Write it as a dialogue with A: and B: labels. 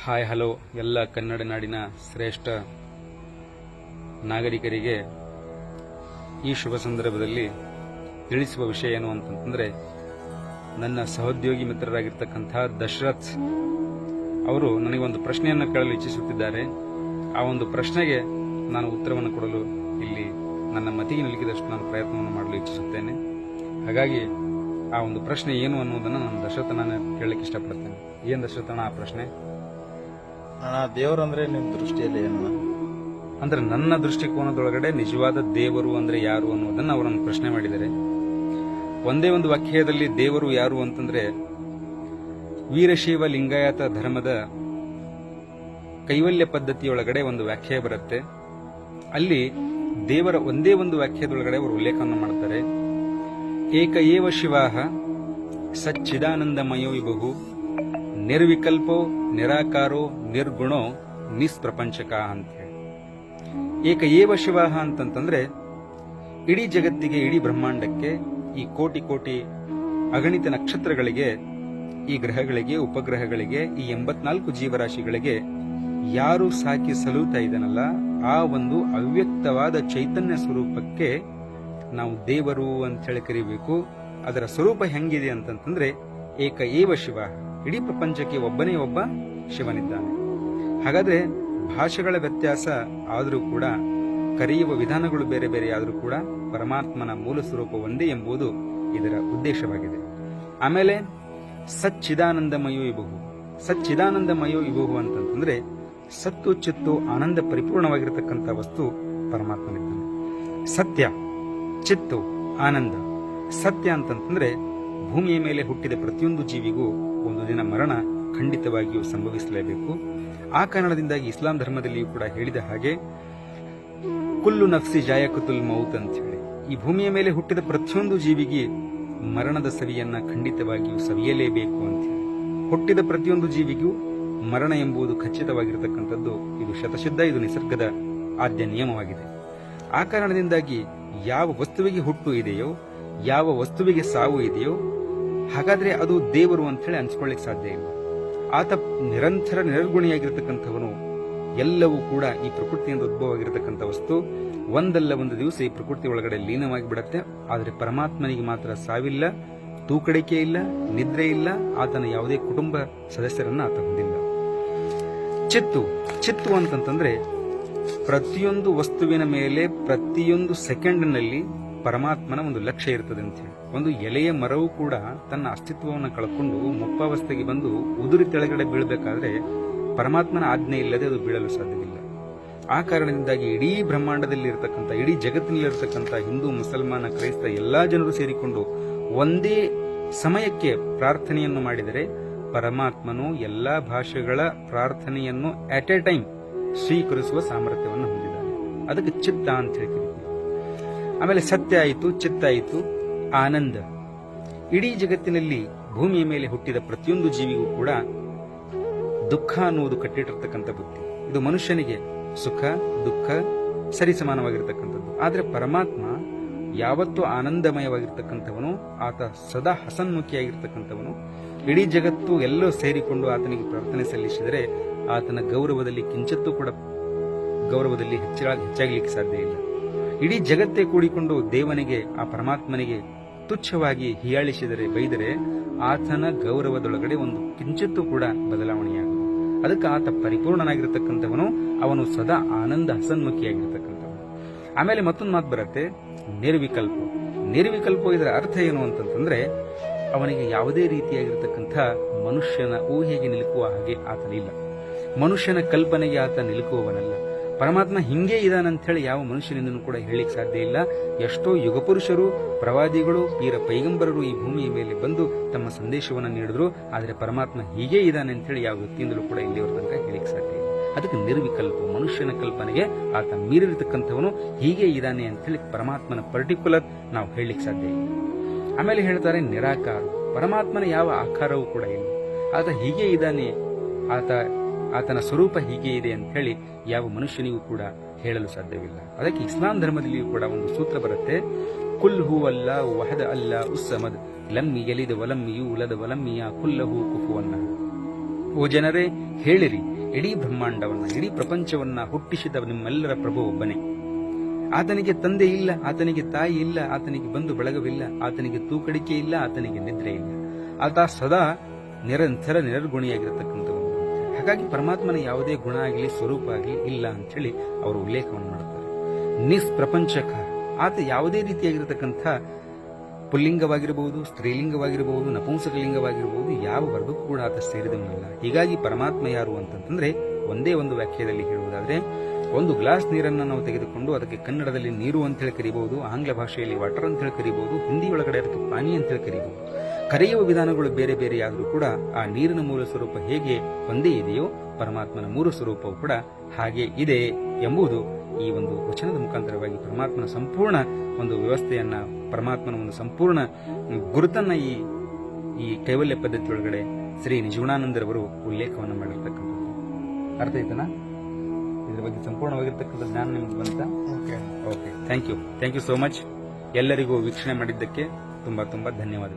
A: Hi hello ಎಲ್ಲ ಕನ್ನಡ ನಾಡಿನ ಶ್ರೇಷ್ಠ ನಾಗರಿಕರಿಗೆ ಈ ಶುಭ ಸಂದರ್ಭದಲ್ಲಿ ತಿಳಿಸುವ ವಿಷಯ ಏನು ಅಂತಂದ್ರೆ, ನನ್ನ ಸಹೋದ್ಯೋಗಿ ಮಿತ್ರರಾಗಿರ್ತಕ್ಕಂತಹ ದಶರಥ್ ಅವರು ನನಗೆ ಒಂದು ಪ್ರಶ್ನೆಯನ್ನು ಕೇಳಲು ಇಚ್ಛಿಸುತ್ತಿದ್ದಾರೆ. ಆ ಒಂದು ಪ್ರಶ್ನೆಗೆ ನಾನು ಉತ್ತರವನ್ನು ಕೊಡಲು ಇಲ್ಲಿ ನನ್ನ ಮತಿಗೆ ನಿಲುಕಿದಷ್ಟು ನಾನು ಪ್ರಯತ್ನವನ್ನು ಮಾಡಲು ಇಚ್ಛಿಸುತ್ತೇನೆ. ಹಾಗಾಗಿ ಆ ಒಂದು ಪ್ರಶ್ನೆ ಏನು ಅನ್ನೋದನ್ನು ನಾನು ದಶರಥನ ಕೇಳಲಿಕ್ಕೆ ಇಷ್ಟಪಡ್ತೇನೆ. ಏನ್ ದಶರಥನ ಆ ಪ್ರಶ್ನೆ?
B: ದೇವರಂದ್ರೆ ನಿಮ್ ದೃಷ್ಟಿಯಲ್ಲಿ ಏನು?
A: ಅಂದ್ರೆ ನನ್ನ ದೃಷ್ಟಿಕೋನದೊಳಗಡೆ ನಿಜವಾದ ದೇವರು ಅಂದ್ರೆ ಯಾರು ಅನ್ನೋದನ್ನ ಅವರನ್ನು ಪ್ರಶ್ನೆ ಮಾಡಿದ್ದಾರೆ. ಒಂದೇ ಒಂದು ವಾಕ್ಯದಲ್ಲಿ ದೇವರು ಯಾರು ಅಂತಂದ್ರೆ, ವೀರಶೈವ ಲಿಂಗಾಯತ ಧರ್ಮದ ಕೈವಲ್ಯ ಪದ್ಧತಿಯೊಳಗಡೆ ಒಂದು ವ್ಯಾಖ್ಯೆ ಬರುತ್ತೆ. ಅಲ್ಲಿ ದೇವರ ಒಂದೇ ಒಂದು ವಾಕ್ಯದೊಳಗಡೆ ಅವರು ಉಲ್ಲೇಖವನ್ನು ಮಾಡ್ತಾರೆ. ಏಕ ಏವ ಶಿವಾಹ ಸಚ್ಚಿದಾನಂದಮಯೋ ವಿಭು ನಿರ್ವಿಕಲ್ಪೋ ನಿರಾಕಾರೋ ನಿರ್ಗುಣೋ ನಿಸ್ಪ್ರಪಂಚಕ ಅಂತ ಹೇಳಿ. ಏಕ ಏವ ಶಿವಾಹ ಅಂತಂತಂದ್ರೆ, ಇಡೀ ಜಗತ್ತಿಗೆ, ಇಡೀ ಬ್ರಹ್ಮಾಂಡಕ್ಕೆ, ಈ ಕೋಟಿ ಕೋಟಿ ಅಗಣಿತ ನಕ್ಷತ್ರಗಳಿಗೆ, ಈ ಗ್ರಹಗಳಿಗೆ, ಉಪಗ್ರಹಗಳಿಗೆ, ಈ 84 ಜೀವರಾಶಿಗಳಿಗೆ ಯಾರು ಸಾಕಿ ಸಲುತ್ತಾ ಇದ್ದಾನಲ್ಲ, ಆ ಒಂದು ಅವ್ಯಕ್ತವಾದ ಚೈತನ್ಯ ಸ್ವರೂಪಕ್ಕೆ ನಾವು ದೇವರು ಅಂತ ಹೇಳಿ ಕರಿಬೇಕು. ಅದರ ಸ್ವರೂಪ ಹೆಂಗಿದೆ ಅಂತಂತಂದ್ರೆ, ಏಕ ಏವ ಶಿವ, ಇಡೀ ಪ್ರಪಂಚಕ್ಕೆ ಒಬ್ಬನೇ ಒಬ್ಬ ಶಿವನಿದ್ದಾನೆ. ಹಾಗಾದ್ರೆ ಭಾಷೆಗಳ ವ್ಯತ್ಯಾಸ ಆದರೂ ಕೂಡ, ಕರೆಯುವ ವಿಧಾನಗಳು ಬೇರೆ ಬೇರೆ ಆದರೂ ಕೂಡ ಪರಮಾತ್ಮನ ಮೂಲ ಸ್ವರೂಪ ಒಂದೇ ಎಂಬುದು ಇದರ ಉದ್ದೇಶವಾಗಿದೆ. ಆಮೇಲೆ ಸಚ್ಚಿದಾನಂದಮಯೋ ವಿಭು, ಸಚ್ಚಿದಾನಂದಮಯೋ ವಿಭು ಅಂತಂತಂದ್ರೆ ಸತ್ತು ಚಿತ್ತು ಆನಂದ ಪರಿಪೂರ್ಣವಾಗಿರತಕ್ಕಂಥ ವಸ್ತು ಪರಮಾತ್ಮನಿದ್ದಾನೆ. ಸತ್ಯ, ಚಿತ್ತು, ಆನಂದ. ಸತ್ಯ ಅಂತಂತಂದ್ರೆ, ಭೂಮಿಯ ಮೇಲೆ ಹುಟ್ಟಿದ ಪ್ರತಿಯೊಂದು ಜೀವಿಗೂ ಒಂದು ದಿನ ಮರಣ ಖಂಡಿತವಾಗಿಯೂ ಸಂಭವಿಸಲೇಬೇಕು. ಆ ಕಾರಣದಿಂದಾಗಿ ಇಸ್ಲಾಂ ಧರ್ಮದಲ್ಲಿಯೂ ಕೂಡ ಹೇಳಿದ ಹಾಗೆ ಕುಲ್ಲು ನಫ್ಸಿ ಜಾಯಕುತುಲ್ ಮೌತ್ ಅಂತ ಹೇಳಿ, ಈ ಭೂಮಿಯ ಮೇಲೆ ಹುಟ್ಟಿದ ಪ್ರತಿಯೊಂದು ಜೀವಿಗೆ ಮರಣದ ಸವಿಯನ್ನ ಖಂಡಿತವಾಗಿಯೂ ಸವಿಯಲೇಬೇಕು ಅಂತ ಹೇಳಿ. ಹುಟ್ಟಿದ ಪ್ರತಿಯೊಂದು ಜೀವಿಗೂ ಮರಣ ಎಂಬುದು ಖಚಿತವಾಗಿರತಕ್ಕಂಥದ್ದು. ಇದು ಶತಸಿದ್ಧ, ಇದು ನಿಸರ್ಗದ ಆದ್ಯ ನಿಯಮವಾಗಿದೆ. ಆ ಕಾರಣದಿಂದಾಗಿ ಯಾವ ವಸ್ತುವಿಗೆ ಹುಟ್ಟು ಇದೆಯೋ, ಯಾವ ವಸ್ತುವಿಗೆ ಸಾವು ಇದೆಯೋ, ಹಾಗಾದ್ರೆ ಅದು ದೇವರು ಅಂತ ಹೇಳಿ ಅನ್ಸ್ಕೊಳ್ಳಿಕ್ ಸಾಧ್ಯ ಇಲ್ಲ. ಆತ ನಿರಂತರ ನಿರ್ಗುಣಿಯಾಗಿರ್ತಕ್ಕಂಥವನು. ಎಲ್ಲವೂ ಕೂಡ ಈ ಪ್ರಕೃತಿಯಿಂದ ಉದ್ಭವವಾಗಿರತಕ್ಕಂಥ ವಸ್ತು ಒಂದಲ್ಲ ಒಂದು ದಿವಸ ಈ ಪ್ರಕೃತಿ ಒಳಗಡೆ ಲೀನವಾಗಿ ಬಿಡತ್ತೆ. ಆದರೆ ಪರಮಾತ್ಮನಿಗೆ ಮಾತ್ರ ಸಾವಿಲ್ಲ, ತೂಕಡಿಕೆ ಇಲ್ಲ, ನಿದ್ರೆ ಇಲ್ಲ. ಆತನ ಯಾವುದೇ ಕುಟುಂಬ ಸದಸ್ಯರನ್ನ ಆತ ಹೊಂದಿಲ್ಲ. ಚಿತ್ತು, ಚಿತ್ತು ಅಂತಂತಂದ್ರೆ ಪ್ರತಿಯೊಂದು ವಸ್ತುವಿನ ಮೇಲೆ ಪ್ರತಿಯೊಂದು ಸೆಕೆಂಡ್ನಲ್ಲಿ ಪರಮಾತ್ಮನ ಒಂದು ಲಕ್ಷ್ಯ ಇರ್ತದೆ ಅಂತ ಹೇಳಿ. ಒಂದು ಎಲೆಯ ಮರವು ಕೂಡ ತನ್ನ ಅಸ್ತಿತ್ವವನ್ನು ಕಳ್ಕೊಂಡು ಮುಪ್ಪಾವಸ್ಥೆಗೆ ಬಂದು ಉದುರಿ ತೆಳಗಡೆ ಬೀಳಬೇಕಾದ್ರೆ ಪರಮಾತ್ಮನ ಆಜ್ಞೆ ಇಲ್ಲದೆ ಅದು ಬೀಳಲು ಸಾಧ್ಯವಿಲ್ಲ. ಆ ಕಾರಣದಿಂದಾಗಿ ಇಡೀ ಬ್ರಹ್ಮಾಂಡದಲ್ಲಿ ಇರತಕ್ಕಂಥ, ಇಡೀ ಜಗತ್ತಿನಲ್ಲಿರತಕ್ಕಂಥ ಹಿಂದೂ, ಮುಸಲ್ಮಾನ, ಕ್ರೈಸ್ತ ಎಲ್ಲಾ ಜನರು ಸೇರಿಕೊಂಡು ಒಂದೇ ಸಮಯಕ್ಕೆ ಪ್ರಾರ್ಥನೆಯನ್ನು ಮಾಡಿದರೆ ಪರಮಾತ್ಮನು ಎಲ್ಲಾ ಭಾಷೆಗಳ ಪ್ರಾರ್ಥನೆಯನ್ನು ಅಟ್ ಎ ಟೈಮ್ ಸ್ವೀಕರಿಸುವ ಸಾಮರ್ಥ್ಯವನ್ನು ಹೊಂದಿದ್ದಾನೆ. ಅದಕ್ಕೆ ಚಿತ್ತ ಅಂತ ಹೇಳಿ ಕರೀತೀವಿ. ಆಮೇಲೆ ಸತ್ಯ ಆಯಿತು, ಚಿತ್ತ ಆಯಿತು, ಆನಂದ. ಇಡೀ ಜಗತ್ತಿನಲ್ಲಿ ಭೂಮಿಯ ಮೇಲೆ ಹುಟ್ಟಿದ ಪ್ರತಿಯೊಂದು ಜೀವಿಗೂ ಕೂಡ ದುಃಖ ಅನ್ನುವುದು ಕಟ್ಟಿಟ್ಟಿರ್ತಕ್ಕಂಥ ಬುದ್ಧಿ. ಇದು ಮನುಷ್ಯನಿಗೆ ಸುಖ ದುಃಖ ಸರಿಸಮಾನವಾಗಿರ್ತಕ್ಕಂಥದ್ದು. ಆದರೆ ಪರಮಾತ್ಮ ಯಾವತ್ತೂ ಆನಂದಮಯವಾಗಿರ್ತಕ್ಕಂಥವನು. ಆತ ಸದಾ ಹಸನ್ಮುಖಿಯಾಗಿರ್ತಕ್ಕಂಥವನು. ಇಡೀ ಜಗತ್ತು ಎಲ್ಲೋ ಸೇರಿಕೊಂಡು ಆತನಿಗೆ ಪ್ರಾರ್ಥನೆ ಸಲ್ಲಿಸಿದರೆ ಆತನ ಗೌರವದಲ್ಲಿ ಕಿಂಚತ್ತೂ ಕೂಡ ಗೌರವದಲ್ಲಿ ಹೆಚ್ಚಾಗಲಿಕ್ಕೆ ಸಾಧ್ಯ ಇಲ್ಲ. ಇಡೀ ಜಗತ್ತೇ ಕೂಡಿಕೊಂಡು ದೇವನಿಗೆ, ಆ ಪರಮಾತ್ಮನಿಗೆ ತುಚ್ಛವಾಗಿ ಹೀಯಾಳಿಸಿದರೆ, ಬೈದರೆ ಆತನ ಗೌರವದೊಳಗಡೆ ಒಂದು ಕಿಂಚಿತ್ತೂ ಕೂಡ ಬದಲಾವಣೆಯಾಗುವುದು. ಅದಕ್ಕೆ ಆತ ಪರಿಪೂರ್ಣನಾಗಿರ್ತಕ್ಕಂಥವನು. ಅವನು ಸದಾ ಆನಂದ ಹಸನ್ಮುಖಿಯಾಗಿರ್ತಕ್ಕಂಥವನು. ಆಮೇಲೆ ಮತ್ತೊಂದು ಮಾತು ಬರುತ್ತೆ, ನಿರ್ವಿಕಲ್ಪ. ನಿರ್ವಿಕಲ್ಪ ಇದರ ಅರ್ಥ ಏನು ಅಂತಂತಂದ್ರೆ, ಅವನಿಗೆ ಯಾವುದೇ ರೀತಿಯಾಗಿರ್ತಕ್ಕಂಥ ಮನುಷ್ಯನ ಊಹೆಗೆ ನಿಲುಕುವ ಹಾಗೆ ಆತನಿಲ್ಲ. ಮನುಷ್ಯನ ಕಲ್ಪನೆಗೆ ಆತ ನಿಲುಕುವವನಲ್ಲ. ಪರಮಾತ್ಮ ಹಿಂಗೆ ಇದಾನಂತ ಹೇಳಿ ಯಾವ ಮನುಷ್ಯನಿಂದನೂ ಕೂಡ ಹೇಳಲಿಕ್ಕೆ ಸಾಧ್ಯ ಇಲ್ಲ. ಎಷ್ಟೋ ಯುಗಪುರುಷರು, ಪ್ರವಾದಿಗಳು, ಪೀರ ಪೈಗಂಬರರು ಈ ಭೂಮಿಯ ಮೇಲೆ ಬಂದು ತಮ್ಮ ಸಂದೇಶವನ್ನು ನೀಡಿದ್ರು. ಆದರೆ ಪರಮಾತ್ಮ ಹೀಗೆ ಇದಾನೆ ಅಂತ ಹೇಳಿ ಯಾವ ವ್ಯಕ್ತಿಯಿಂದಲೂ ಕೂಡ ಇಲ್ಲಿಯವರ ತನಕ ಹೇಳಲಿಕ್ಕೆ ಸಾಧ್ಯ ಇಲ್ಲ. ಅದಕ್ಕೆ ನಿರ್ವಿಕಲ್ಪ, ಮನುಷ್ಯನ ಕಲ್ಪನೆಗೆ ಆತ ಮೀರಿರ್ತಕ್ಕಂಥವನು. ಹೀಗೆ ಇದಾನೆ ಅಂತ ಹೇಳಿ ಪರಮಾತ್ಮನ ಪರ್ಟಿಕ್ಯುಲರ್ ನಾವು ಹೇಳಲಿಕ್ಕೆ ಸಾಧ್ಯ ಇಲ್ಲ. ಆಮೇಲೆ ಹೇಳ್ತಾರೆ ನಿರಾಕಾರ. ಪರಮಾತ್ಮನ ಯಾವ ಆಕಾರವೂ ಕೂಡ ಇಲ್ಲ. ಆತ ಹೀಗೆ ಇದ್ದಾನೆ, ಆತನ ಸ್ವರೂಪ ಹೀಗೆ ಇದೆ ಅಂತ ಹೇಳಿ ಯಾವ ಮನುಷ್ಯನಿಗೂ ಕೂಡ ಹೇಳಲು ಸಾಧ್ಯವಿಲ್ಲ. ಅದಕ್ಕೆ ಇಸ್ಲಾಂ ಧರ್ಮದಲ್ಲಿಯೂ ಕೂಡ ಒಂದು ಸೂತ್ರ ಬರುತ್ತೆ, ಕುಲ್ ಹೂ ಅಲ್ಲ ವಹದ ಅಲ್ಲ ಉಸ್ಸಮದ್ ಲಮ್ಮಿ ಯಲಿದ ವಲಮ್ಮಿ ಯೂಲದ ವಲಮ್ಮಿಯ ಕುಲ್ಲಹು ಕುಫುವನ್ನ. ಓ ಜನರೇ, ಹೇಳಿರಿ, ಇಡೀ ಬ್ರಹ್ಮಾಂಡವನ್ನ, ಇಡೀ ಪ್ರಪಂಚವನ್ನ ಹುಟ್ಟಿಸಿದ ನಿಮ್ಮೆಲ್ಲರ ಪ್ರಭು ಒಬ್ಬನೇ. ಆತನಿಗೆ ತಂದೆ ಇಲ್ಲ, ಆತನಿಗೆ ತಾಯಿ ಇಲ್ಲ, ಆತನಿಗೆ ಬಂಧು ಬಳಗವಿಲ್ಲ, ಆತನಿಗೆ ತೂಕಡಿಕೆ ಇಲ್ಲ, ಆತನಿಗೆ ನಿದ್ರೆ ಇಲ್ಲ. ಆತ ಸದಾ ನಿರಂತರ ನಿರ್ಗುಣಿಯಾಗಿರತಕ್ಕಂಥವನು. ಹಾಗಾಗಿ ಪರಮಾತ್ಮನ ಯಾವುದೇ ಗುಣ ಆಗಲಿ ಸ್ವರೂಪ ಆಗಲಿ ಇಲ್ಲ ಅಂತ ಹೇಳಿ ಅವರು ಉಲ್ಲೇಖವನ್ನು ಮಾಡುತ್ತಾರೆ. ನಿಷ್ಪ್ರಪಂಚಕ, ಆತ ಯಾವುದೇ ರೀತಿಯಾಗಿರತಕ್ಕಂಥ ಪುಲ್ಲಿಂಗವಾಗಿರಬಹುದು, ಸ್ತ್ರೀಲಿಂಗವಾಗಿರಬಹುದು, ನಪುಂಸಕಲಿಂಗವಾಗಿರಬಹುದು, ಯಾವ ವರ್ಗಕ್ಕೂ ಕೂಡ ಆತ ಸೇರಿದವನಲ್ಲ. ಹೀಗಾಗಿ ಪರಮಾತ್ಮ ಯಾರು ಅಂತಂದ್ರೆ ಒಂದೇ ಒಂದು ವ್ಯಾಖ್ಯೆಯಲ್ಲಿ ಹೇಳುವುದಾದ್ರೆ, ಒಂದು ಗ್ಲಾಸ್ ನೀರನ್ನು ನಾವು ತೆಗೆದುಕೊಂಡು ಅದಕ್ಕೆ ಕನ್ನಡದಲ್ಲಿ ನೀರು ಅಂತ ಹೇಳಿ ಕರೀಬಹುದು, ಆಂಗ್ಲ ಭಾಷೆಯಲ್ಲಿ ವಾಟರ್ ಅಂತ ಹೇಳಿ ಕರೀಬಹುದು, ಹಿಂದಿ ಒಳಗಡೆ ಅದಕ್ಕೆ ಪಾನಿ ಅಂತ ಹೇಳಿ ಕರೀಬಹುದು. ಕರೆಯುವ ವಿಧಾನಗಳು ಬೇರೆ ಬೇರೆಯಾದರೂ ಕೂಡ ಆ ನೀರಿನ ಮೂಲ ಸ್ವರೂಪ ಹೇಗೆ ಒಂದೇ ಇದೆಯೋ ಪರಮಾತ್ಮನ ಮೂಲ ಸ್ವರೂಪವು ಕೂಡ ಹಾಗೆ ಇದೆ ಎಂಬುದು ಈ ಒಂದು ವಚನದ ಮುಖಾಂತರವಾಗಿ ಪರಮಾತ್ಮನ ಸಂಪೂರ್ಣ ಒಂದು ವ್ಯವಸ್ಥೆಯನ್ನ, ಪರಮಾತ್ಮನ ಒಂದು ಸಂಪೂರ್ಣ ಗುರುತನ್ನ ಈ ಕೈವಲ್ಯ ಪದ್ಧತಿಯೊಳಗಡೆ ಶ್ರೀ ನಿಜಗುಣಾನಂದರವರು ಉಲ್ಲೇಖವನ್ನು ಮಾಡಿರ್ತಕ್ಕಂಥದ್ದು. ಅರ್ಥ ಆಯ್ತನಾ? ಇದರ ಬಗ್ಗೆ ಸಂಪೂರ್ಣವಾಗಿರ್ತಕ್ಕಂಥ ಜ್ಞಾನ ನಿಮ್ಗೆ ಬಂತ? Okay, thank you so much. ಎಲ್ಲರಿಗೂ ವೀಕ್ಷಣೆ ಮಾಡಿದ್ದಕ್ಕೆ ತುಂಬಾ ಧನ್ಯವಾದ.